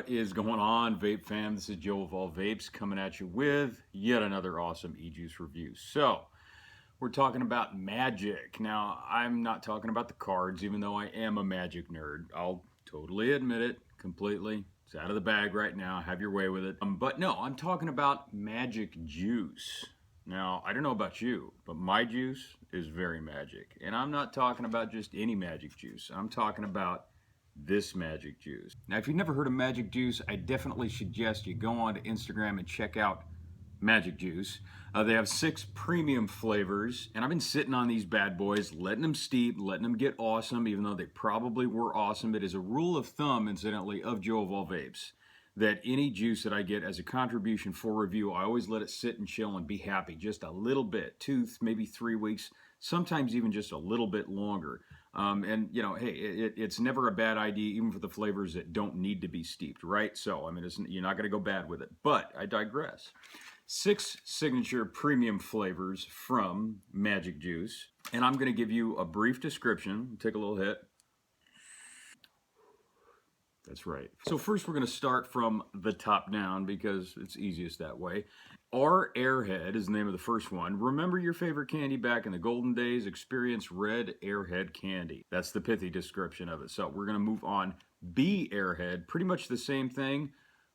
What is going on, Vape fam? This is Joe of All Vapes coming at you with yet another awesome e-juice review. So, we're talking about magic. Now, I'm not talking about the cards, even though I am a magic nerd. I'll totally admit it completely. It's out of the bag right now. Have your way with it. But no, I'm talking about magic juice. Now, I don't know about you, but my juice is very magic. And I'm not talking about just any magic juice. I'm talking about this magic juice. Now, if you've never heard of magic juice, I definitely suggest you go on to Instagram and check out magic juice. They have 6 premium flavors, and I've been sitting on these bad boys, letting them steep, letting them get awesome, even though they probably were awesome. It is a rule of thumb, incidentally, of Joe of All Vapes, that any juice that I get as a contribution for review, I always let it sit and chill and be happy just a little bit, 2, maybe 3 weeks, sometimes even just a little bit longer. And you know, hey, it's never a bad idea, even for the flavors that don't need to be steeped, right? So, I mean, you're not going to go bad with it. But I digress. 6 signature premium flavors from Magic Juice, and I'm going to give you a brief description. Take a little hit. That's right. So first we're going to start from the top down because it's easiest that way. R.Airhead is the name of the first one. Remember your favorite candy back in the golden days? Experience R.Airhead candy. That's the pithy description of it. So we're going to move on. B.Airhead, pretty much the same thing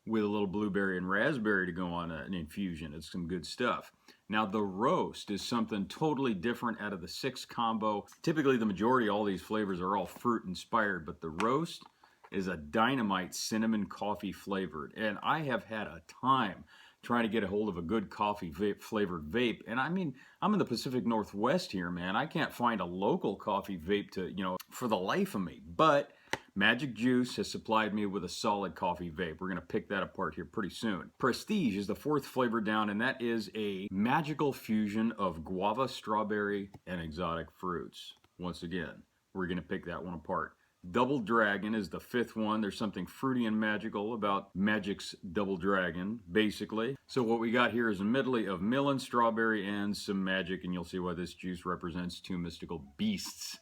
with a little blueberry and raspberry to go on an infusion. It's some good stuff. Now the roast is something totally different out of the 6 combo. Typically the majority of all these flavors are all fruit inspired, but the roast is a dynamite cinnamon coffee flavored, and I have had a time trying to get a hold of a good coffee vape flavored vape. And I mean, I'm in the Pacific Northwest here, man. I can't find a local coffee vape to, you know, for the life of me. But Magic Juice has supplied me with a solid coffee vape. We're going to pick that apart here pretty soon. Prestige is the 4th flavor down, and that is a magical fusion of guava, strawberry, and exotic fruits. Once again, we're going to pick that one apart. Double Dragon is the 5th one. There's something fruity and magical about Magic's Double Dragon, basically. So what we got here is a medley of melon, strawberry, and some magic, and you'll see why this juice represents 2 mystical beasts.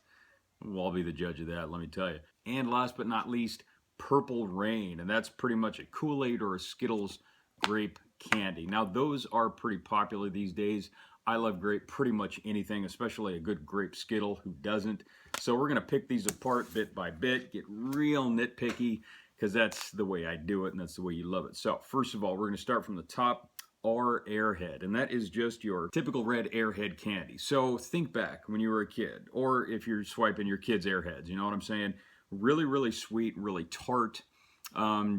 Well, I'll be the judge of that, let me tell you. And last but not least, Purple Rain, and that's pretty much a Kool-Aid or a Skittles grape candy. Now, those are pretty popular these days. I love grape pretty much anything, especially a good grape Skittle. Who doesn't? So we're going to pick these apart bit by bit, get real nitpicky, because that's the way I do it, and that's the way you love it. So first of all, we're going to start from the top. R.Airhead, and that is just your typical red Airhead candy. So think back when you were a kid, or if you're swiping your kids' Airheads, you know what I'm saying? Really, really sweet, really tart.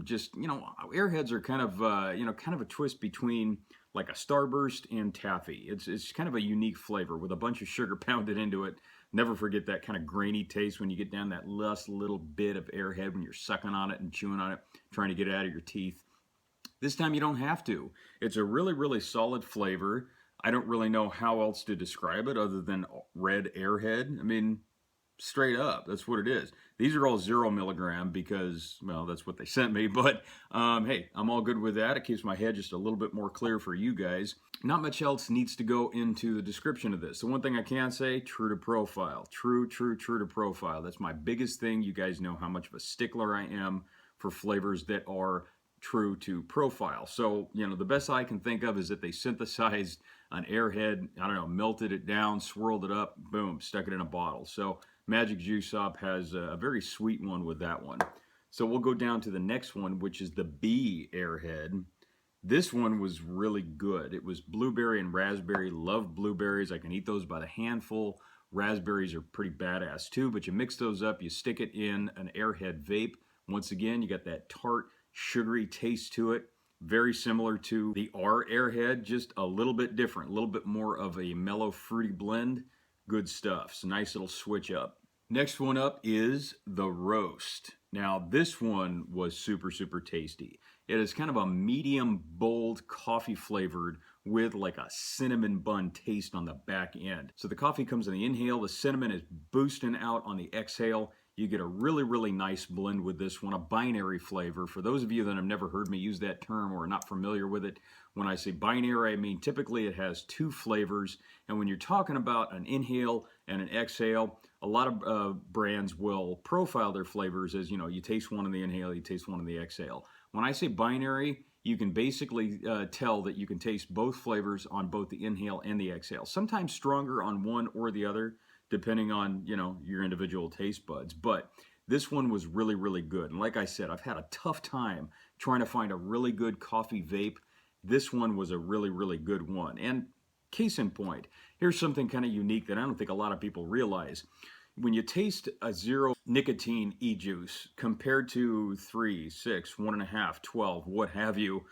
Just, you know, Airheads are kind of, you know, kind of a twist between like a Starburst and taffy. It's kind of a unique flavor with a bunch of sugar pounded into it. Never forget that kind of grainy taste when you get down that last little bit of Airhead when you're sucking on it and chewing on it, trying to get it out of your teeth. This time you don't have to. It's a really, really solid flavor. I don't really know how else to describe it other than red Airhead. I mean, straight up, that's what it is. These are all 0 milligram because, well, that's what they sent me. But, hey, I'm all good with that. It keeps my head just a little bit more clear for you guys. Not much else needs to go into the description of this. The one thing I can say, true to profile. True to profile. That's my biggest thing. You guys know how much of a stickler I am for flavors that are true to profile. So, you know, the best I can think of is that they synthesized an Airhead, I don't know, melted it down, swirled it up, boom, stuck it in a bottle. So Magic Juice Shop has a very sweet one with that one. So we'll go down to the next one, which is the B.Airhead. This one was really good. It was blueberry and raspberry. Love blueberries. I can eat those by the handful. Raspberries are pretty badass too, but you mix those up, you stick it in an Airhead vape. Once again, you got that tart, sugary taste to it. Very similar to the R.Airhead, just a little bit different, a little bit more of a mellow, fruity blend. Good stuff. It's a nice little switch up. Next one up is the roast. Now, this one was super, super tasty. It is kind of a medium, bold, coffee flavored with like a cinnamon bun taste on the back end. So the coffee comes on the inhale, the cinnamon is boosting out on the exhale. You get a really, really nice blend with this one, a binary flavor. For those of you that have never heard me use that term or are not familiar with it, when I say binary, I mean typically it has 2 flavors. And when you're talking about an inhale and an exhale, a lot of brands will profile their flavors as, you know, you taste one in the inhale, you taste one in the exhale. When I say binary, you can basically tell that you can taste both flavors on both the inhale and the exhale. Sometimes stronger on one or the other, depending on, you know, your individual taste buds. But this one was really, really good. And like I said, I've had a tough time trying to find a really good coffee vape. This one was a really, really good one. And case in point, here's something kind of unique that I don't think a lot of people realize. When you taste a zero nicotine e-juice compared to 3, 6, 1.5, 12, what have you,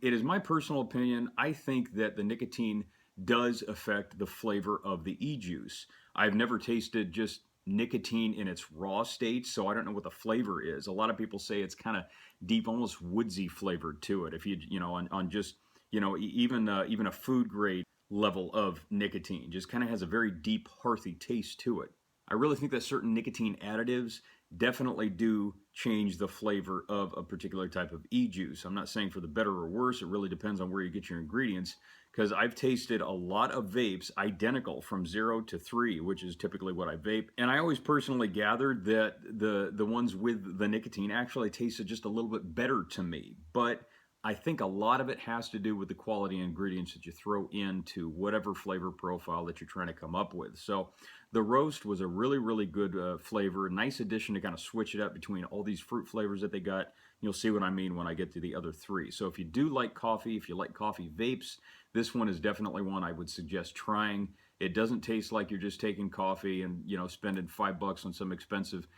it is my personal opinion, I think that the nicotine does affect the flavor of the e-juice. I've never tasted just nicotine in its raw state, so I don't know what the flavor is. A lot of people say it's kind of deep, almost woodsy flavored to it. If you know, on just, you know, even a food grade level of nicotine, just kind of has a very deep, hearty taste to it. I really think that certain nicotine additives definitely do change the flavor of a particular type of e-juice. I'm not saying for the better or worse, it really depends on where you get your ingredients, because I've tasted a lot of vapes identical from 0 to 3, which is typically what I vape, and I always personally gathered that the ones with the nicotine actually tasted just a little bit better to me. But I think a lot of it has to do with the quality ingredients that you throw into whatever flavor profile that you're trying to come up with. So the roast was a really, really good flavor. Nice addition to kind of switch it up between all these fruit flavors that they got. You'll see what I mean when I get to the other 3. So if you do like coffee, if you like coffee vapes, this one is definitely one I would suggest trying. It doesn't taste like you're just taking coffee and, you know, spending $5 on some expensive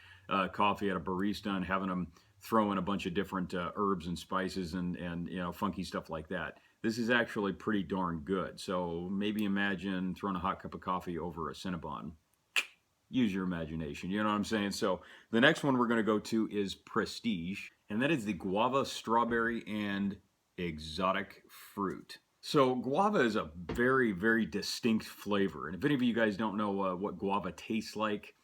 coffee at a barista and having them throw in a bunch of different herbs and spices and you know, funky stuff like that. This is actually pretty darn good. So maybe imagine throwing a hot cup of coffee over a Cinnabon. Use your imagination, you know what I'm saying? So the next one we're going to go to is Prestige, and that is the Guava, Strawberry, and Exotic Fruit. So guava is a very, very distinct flavor. And if any of you guys don't know what guava tastes like,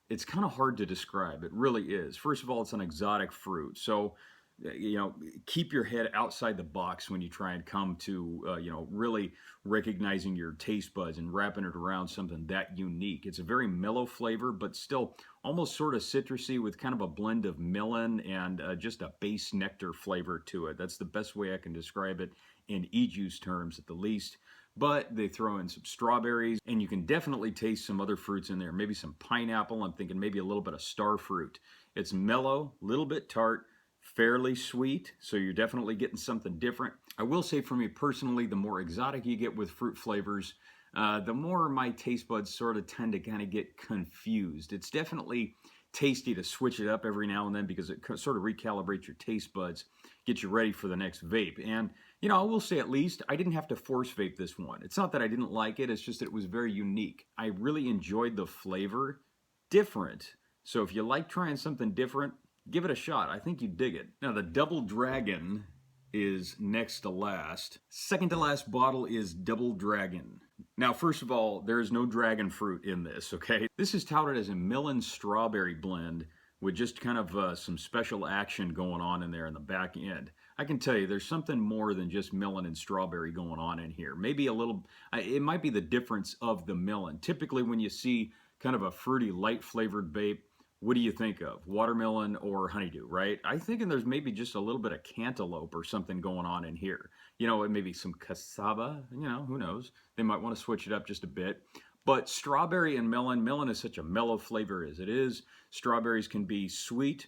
it's kind of hard to describe. It really is. First of all, it's an exotic fruit. So, you know, keep your head outside the box when you try and come to, you know, really recognizing your taste buds and wrapping it around something that unique. It's a very mellow flavor, but still almost sort of citrusy with kind of a blend of melon and just a base nectar flavor to it. That's the best way I can describe it in e-juice terms at the least. But they throw in some strawberries, and you can definitely taste some other fruits in there. Maybe some pineapple. I'm thinking maybe a little bit of star fruit. It's mellow, a little bit tart, fairly sweet, so you're definitely getting something different. I will say for me personally, the more exotic you get with fruit flavors, the more my taste buds sort of tend to kind of get confused. It's definitely tasty to switch it up every now and then because it sort of recalibrates your taste buds, get you ready for the next vape. And, you know, I will say at least I didn't have to force vape this one. It's not that I didn't like it, it's just that it was very unique. I really enjoyed the flavor. Different. So if you like trying something different, give it a shot. I think you'd dig it. Now, the Double Dragon is next to last. Second to last bottle is Double Dragon. Now, first of all, there is no dragon fruit in this, okay? This is touted as a melon strawberry blend with just kind of some special action going on in there in the back end. I can tell you there's something more than just melon and strawberry going on in here. Maybe a little, it might be the difference of the melon. Typically when you see kind of a fruity, light flavored vape, what do you think of? Watermelon or honeydew, right? I'm thinking there's maybe just a little bit of cantaloupe or something going on in here. You know, maybe some cassava, you know, who knows? They might want to switch it up just a bit. But strawberry and melon is such a mellow flavor as it is. Strawberries can be sweet,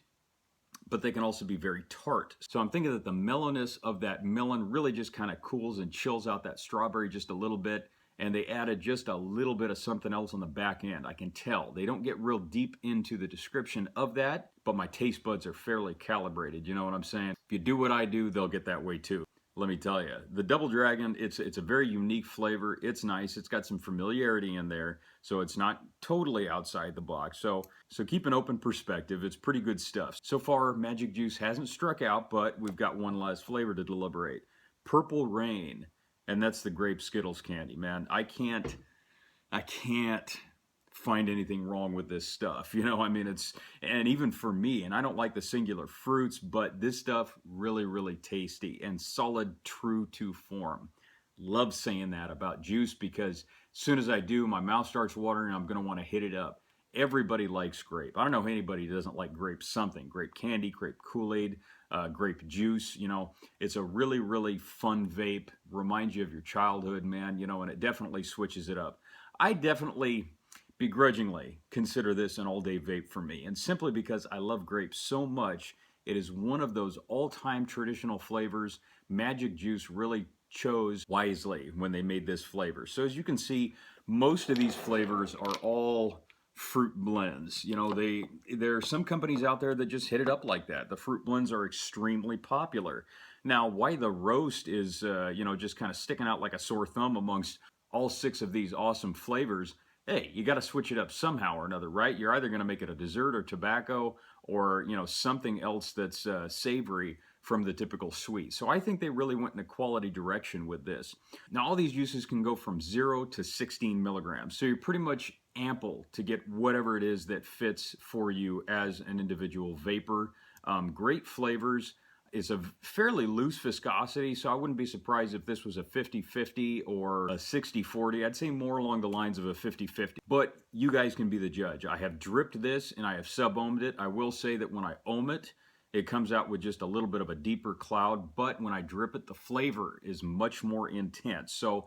but they can also be very tart. So I'm thinking that the mellowness of that melon really just kind of cools and chills out that strawberry just a little bit. And they added just a little bit of something else on the back end. I can tell. They don't get real deep into the description of that, but my taste buds are fairly calibrated. You know what I'm saying? If you do what I do, they'll get that way too. Let me tell you, the Double Dragon, it's a very unique flavor. It's nice. It's got some familiarity in there, so it's not totally outside the box. So keep an open perspective. It's pretty good stuff. So far, Magic Juice hasn't struck out, but we've got one last flavor to deliberate. Purple Rain. And that's the Grape Skittles candy, man. I can't find anything wrong with this stuff. You know, I mean, and even for me, and I don't like the singular fruits, but this stuff really, really tasty and solid, true to form. Love saying that about juice because as soon as I do, my mouth starts watering and I'm going to want to hit it up. Everybody likes grape. I don't know anybody who doesn't like grape something. Grape candy, grape Kool-Aid, grape juice. You know, it's a really, really fun vape. Reminds you of your childhood, man, you know, and it definitely switches it up. I definitely begrudgingly consider this an all-day vape for me, and simply because I love grape so much. It is one of those all-time traditional flavors. Magic Juice really chose wisely when they made this flavor. So as you can see, most of these flavors are all fruit blends. You know, there are some companies out there that just hit it up like that. The fruit blends are extremely popular. Now, why the roast is, you know, just kind of sticking out like a sore thumb amongst all 6 of these awesome flavors, hey, you got to switch it up somehow or another, right? You're either going to make it a dessert or tobacco or, you know, something else that's savory from the typical sweet. So I think they really went in a quality direction with this. Now, all these juices can go from 0 to 16 milligrams. So you're pretty much ample to get whatever it is that fits for you as an individual vapor. Great flavors. Is a fairly loose viscosity, so I wouldn't be surprised if this was a 50-50 or a 60-40. I'd say more along the lines of a 50-50. But you guys can be the judge. I have dripped this and I have sub-ohmed it. I will say that when I ohm it, it comes out with just a little bit of a deeper cloud, but when I drip it, the flavor is much more intense. So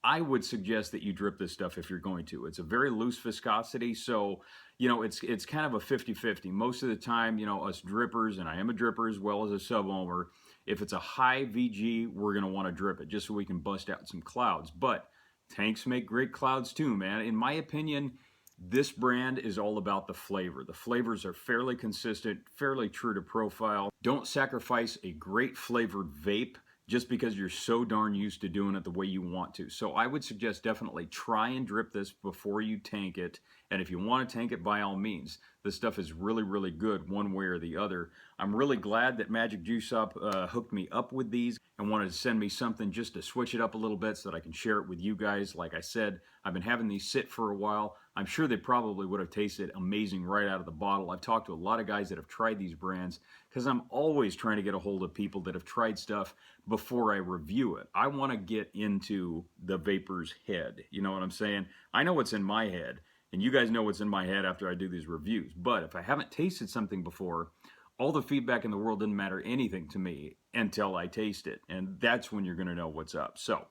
I would suggest that you drip this stuff if you're going to. It's a very loose viscosity, so you know it's kind of a 50-50. Most of the time, you know, us drippers, and I am a dripper as well as a sub-ohmer, if it's a high VG, we're going to want to drip it just so we can bust out some clouds. But tanks make great clouds too, man. In my opinion, this brand is all about the flavor. The flavors are fairly consistent, fairly true to profile. Don't sacrifice a great flavored vape just because you're so darn used to doing it the way you want to. So I would suggest definitely try and drip this before you tank it. And if you want to tank it, by all means. This stuff is really, really good one way or the other. I'm really glad that Magic Juice Shop hooked me up with these and wanted to send me something just to switch it up a little bit so that I can share it with you guys. Like I said, I've been having these sit for a while. I'm sure they probably would have tasted amazing right out of the bottle. I've talked to a lot of guys that have tried these brands because I'm always trying to get a hold of people that have tried stuff before I review it. I want to get into the vapor's head. You know what I'm saying? I know what's in my head, and you guys know what's in my head after I do these reviews. But if I haven't tasted something before, all the feedback in the world doesn't matter anything to me until I taste it. And that's when you're going to know what's up. So,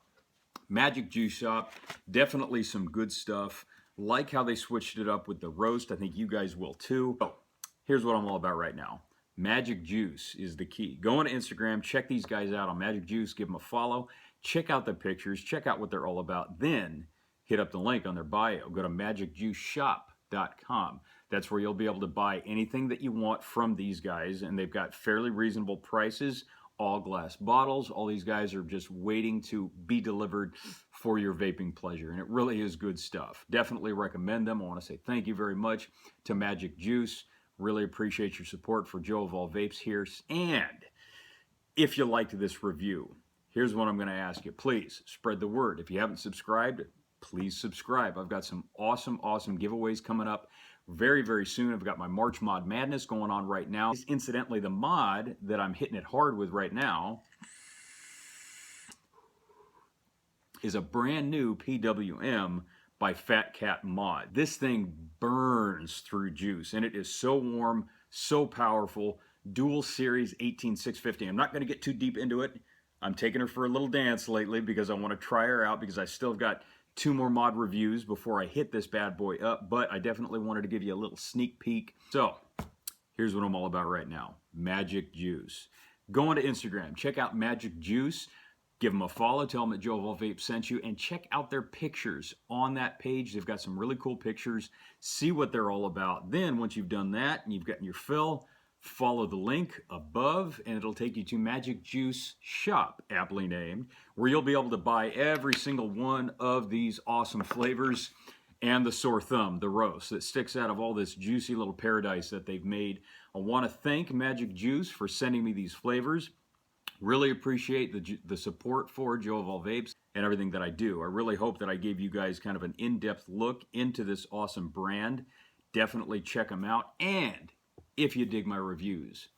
Magic Juice Shop, definitely some good stuff. Like how they switched it up with the roast. I think you guys will too. So, here's what I'm all about right now. Magic Juice is the key. Go on Instagram, check these guys out on Magic Juice, give them a follow, check out the pictures, check out what they're all about. Then hit up the link on their bio. Go to magicjuiceshop.com. That's where you'll be able to buy anything that you want from these guys, and they've got fairly reasonable prices, all glass bottles. All these guys are just waiting to be delivered for your vaping pleasure, and it really is good stuff. Definitely recommend them. I want to say thank you very much to Magic Juice. Really appreciate your support for Joe of All Vapes here. And if you liked this review, here's what I'm going to ask you. Please spread the word. If you haven't subscribed, please subscribe. I've got some awesome giveaways coming up very, very soon. I've got my March Mod Madness going on right now. Incidentally, the mod that I'm hitting it hard with right now is a brand new PWM by Fat Cat Mod. This thing burns through juice, and it is so warm, so powerful. Dual Series 18650. I'm not going to get too deep into it. I'm taking her for a little dance lately because I want to try her out, because I still got 2 more mod reviews before I hit this bad boy up, but I definitely wanted to give you a little sneak peek. So here's what I'm all about right now. Magic Juice. Go on to Instagram, check out Magic Juice. Give them a follow, tell them that Joe of All Vapes sent you, and check out their pictures on that page. They've got some really cool pictures. See what they're all about. Then, once you've done that and you've gotten your fill, follow the link above, and it'll take you to Magic Juice Shop, aptly named, where you'll be able to buy every single one of these awesome flavors and the sore thumb, the roast, that sticks out of all this juicy little paradise that they've made. I want to thank Magic Juice for sending me these flavors. Really appreciate the support for Joe of All Vapes and everything that I do. I really hope that I gave you guys kind of an in-depth look into this awesome brand. Definitely check them out. And if you dig my reviews,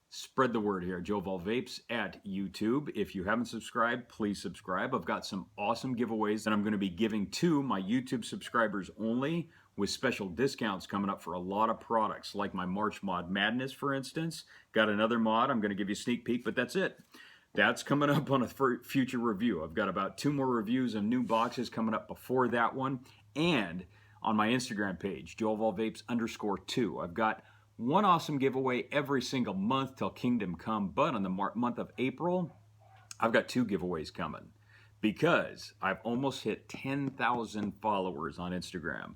spread the word here. Joe of All Vapes at YouTube. If you haven't subscribed, please subscribe. I've got some awesome giveaways that I'm going to be giving to my YouTube subscribers only with special discounts coming up for a lot of products, like my March Mod Madness, for instance. Got another mod. I'm going to give you a sneak peek, but that's it. That's coming up on a future review. I've got about 2 more reviews and new boxes coming up before that one. And on my Instagram page, JoelVaulVapes_2, I've got one awesome giveaway every single month till Kingdom Come. But on the month of April, I've got 2 giveaways coming because I've almost hit 10,000 followers on Instagram.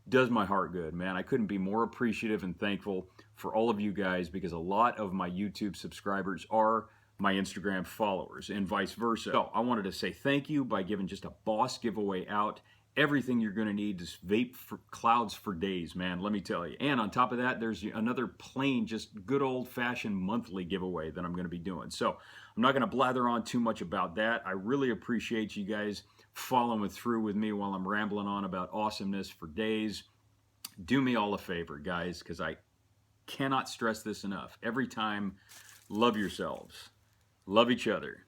Does my heart good, man. I couldn't be more appreciative and thankful for all of you guys, because a lot of my YouTube subscribers are my Instagram followers and vice versa. So I wanted to say thank you by giving just a boss giveaway out. Everything you're going to need is vape for clouds for days, man, let me tell you. And on top of that, there's another plain, just good old-fashioned monthly giveaway that I'm going to be doing. So I'm not going to blather on too much about that. I really appreciate you guys following through with me while I'm rambling on about awesomeness for days. Do me all a favor, guys, because I cannot stress this enough. Every time, love yourselves, love each other,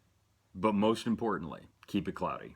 but most importantly, keep it cloudy.